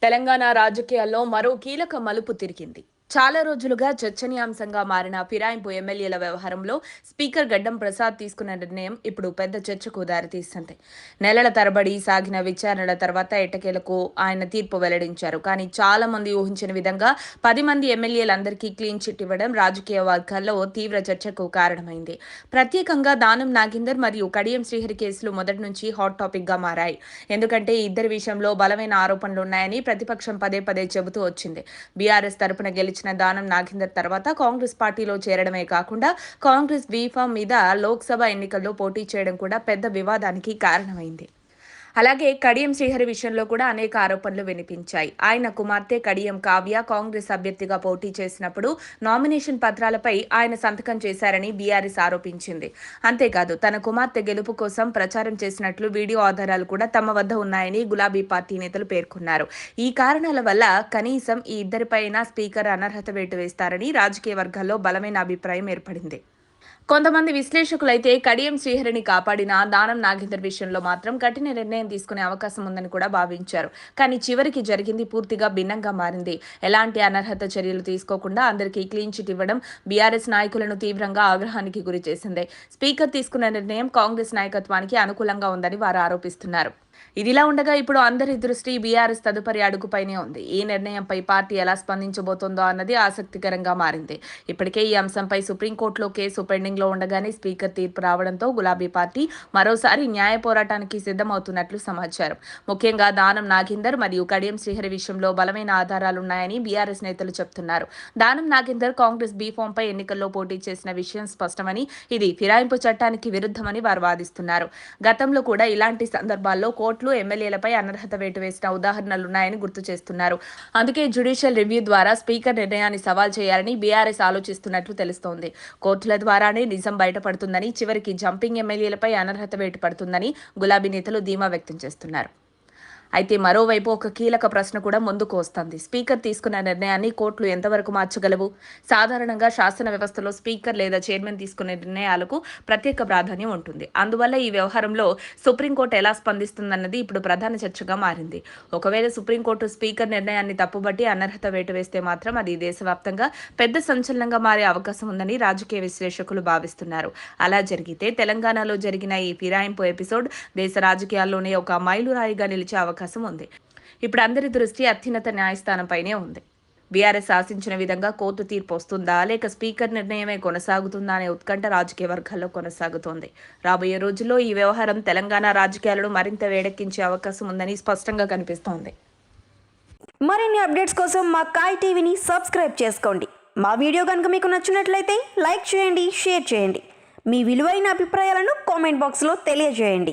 తెలంగాణ రాజకీయాల్లో మరో కీలక మలుపు తిరిగింది. చాలా రోజులుగా చర్చనీయాంశంగా మారిన ఫిరాయింపు ఎమ్మెల్యేల వ్యవహారంలో స్పీకర్ గడ్డం ప్రసాద్ తీసుకున్న నిర్ణయం ఇప్పుడు పెద్ద చర్చకు దారితీస్తుంది. నెలల తరబడి సాగిన విచారణల తర్వాత ఎట్టకేలకు ఆయన తీర్పు వెల్లడించారు. కానీ చాలా మంది ఊహించిన విధంగా 10 మంది ఎమ్మెల్యేలందరికీ క్లీన్ చిట్ ఇవ్వడం రాజకీయ వర్గాల్లో తీవ్ర చర్చకు కారణమైంది. ప్రత్యేకంగా దానం నాగేందర్ మరియు కడియం శ్రీహరి కేసులు మొదటి నుంచి హాట్ టాపిక్ గా మారాయి. ఎందుకంటే ఈ ఇద్దరి విషయంలో బలమైన ఆరోపణలున్నాయని ప్రతిపక్షం పదే పదే చెబుతూ వచ్చింది. బీఆర్ఎస్ తరపున గెలిచిన దానం నాగేందర్ తర్వాత కాంగ్రెస్ పార్టీలో చేరడమే కాకుండా కాంగ్రెస్ బీఫామ్ మీద లోక్సభ ఎన్నికల్లో పోటీ చేయడం కూడా పెద్ద వివాదానికి కారణమైంది. అలాగే కడియం శ్రీహరి విషయంలో కూడా అనేక ఆరోపణలు వినిపించాయి. ఆయన కుమార్తె కడియం కావ్య కాంగ్రెస్ అభ్యర్థిగా పోటీ చేసినప్పుడు నామినేషన్ పత్రాలపై ఆయన సంతకం చేశారని బీఆర్ఎస్ ఆరోపించింది. అంతేకాదు తన కుమార్తె గెలుపు కోసం ప్రచారం చేసినట్లు వీడియో ఆధారాలు కూడా తమ వద్ద ఉన్నాయని గులాబీ పార్టీ నేతలు పేర్కొన్నారు. ఈ కారణాల వల్ల కనీసం ఈ ఇద్దరిపైనా స్పీకర్ అనర్హత వేటు వేస్తారని రాజకీయ వర్గాల్లో బలమైన అభిప్రాయం ఏర్పడింది. కొంతమంది విశ్లేషకులైతే కడియం శ్రీహరిని కాపాడిన దానం నాగేందర్ విషయంలో మాత్రం కఠిన నిర్ణయం తీసుకునే అవకాశం ఉందని కూడా భావించారు. కానీ చివరికి జరిగింది పూర్తిగా భిన్నంగా మారింది. ఎలాంటి అనర్హత చర్యలు తీసుకోకుండా అందరికీ క్లీన్ చిట్ ఇవ్వడం బీఆర్ఎస్ నాయకులను తీవ్రంగా ఆగ్రహానికి గురిచేసింది. స్పీకర్ తీసుకున్న నిర్ణయం కాంగ్రెస్ నాయకత్వానికి అనుకూలంగా ఉందని వారు ఆరోపిస్తున్నారు. ఇదిలా ఉండగా ఇప్పుడు అందరి దృష్టి బీఆర్ఎస్ తదుపరి అడుగుపైనే ఉంది. ఈ నిర్ణయంపై పార్టీ ఎలా స్పందించబోతోందో అన్నది ఆసక్తికరంగా మారింది. ఇప్పటికే ఈ అంశంపై సుప్రీంకోర్టులో కేసు పెండింగ్ లో ఉండగానే స్పీకర్ తీర్పు రావడంతో గులాబీ పార్టీ మరోసారి న్యాయ పోరాటానికి సిద్ధమవుతున్నట్లు సమాచారం. ముఖ్యంగా దానం నాగేందర్ మరియు కడియం శ్రీహరి విషయంలో బలమైన ఆధారాలున్నాయని బీఆర్ఎస్ నేతలు చెబుతున్నారు. దానం నాగేందర్ కాంగ్రెస్ బీఫామ్ పై ఎన్నికల్లో పోటీ చేసిన విషయం స్పష్టమని, ఇది ఫిరాయింపు చట్టానికి విరుద్ధమని వారు వాదిస్తున్నారు. గతంలో కూడా ఇలాంటి సందర్భాల్లో కోర్టులు ఎమ్మెల్యేలపై అనర్హత వేటు వేసిన ఉదాహరణలున్నాయని గుర్తు చేస్తున్నారు. అందుకే జ్యుడిషియల్ రివ్యూ ద్వారా స్పీకర్ నిర్ణయాన్ని సవాల్ చేయాలని బీఆర్ఎస్ ఆలోచిస్తున్నట్లు తెలుస్తోంది. కోర్టుల ద్వారానే నిజం బయటపడుతుందని, చివరికి జంపింగ్ ఎమ్మెల్యేలపై అనర్హత వేటు పడుతుందని గులాబీ నేతలు ధీమా వ్యక్తం చేస్తున్నారు. అయితే మరోవైపు ఒక కీలక ప్రశ్న కూడా ముందుకు వస్తోంది. స్పీకర్ తీసుకున్న నిర్ణయాన్ని కోర్టులు ఎంతవరకు మార్చగలవు? సాధారణంగా శాసన వ్యవస్థలో స్పీకర్ లేదా చైర్మన్ తీసుకునే నిర్ణయాలకు ప్రత్యేక ప్రాధాన్యం ఉంటుంది. అందువల్ల ఈ వ్యవహారంలో సుప్రీంకోర్టు ఎలా స్పందిస్తుందన్నది ఇప్పుడు ప్రధాన చర్చగా మారింది. ఒకవేళ సుప్రీంకోర్టు స్పీకర్ నిర్ణయాన్ని తప్పుబట్టి అనర్హత వేటు వేస్తే మాత్రం అది దేశవ్యాప్తంగా పెద్ద సంచలనంగా మారే అవకాశం ఉందని రాజకీయ విశ్లేషకులు భావిస్తున్నారు. అలా జరిగితే తెలంగాణలో జరిగిన ఈ ఫిరాయింపు ఎపిసోడ్ దేశ రాజకీయాల్లోనే ఒక మైలురాయిగా నిలిచే అవకాశం ఉంది. ఇప్పుడు అందరి దృష్టి అత్యున్నత న్యాయస్థానంపైనే ఉంది. బీఆర్ఎస్ ఆశించిన విధంగా కోర్టు తీర్పు వస్తుందా, లేక స్పీకర్ నిర్ణయమే కొనసాగుతుందా అనే ఉత్కంఠ రాజకీయ వర్గాల్లో కొనసాగుతోంది. రాబోయే రోజుల్లో ఈ వ్యవహారం తెలంగాణ రాజకీయాలను మరింత వేడెక్కించే అవకాశం ఉందని స్పష్టంగా కనిపిస్తోంది. మరిన్ని అప్డేట్స్ కోసం మా కాయ్ టీవీని సబ్స్క్రైబ్ చేసుకోండి. మా వీడియో కనుక మీకు నచ్చినట్లయితే లైక్ చేయండి, షేర్ చేయండి. మీ విలువైన అభిప్రాయాలను కామెంట్ బాక్స్లో తెలియజేయండి.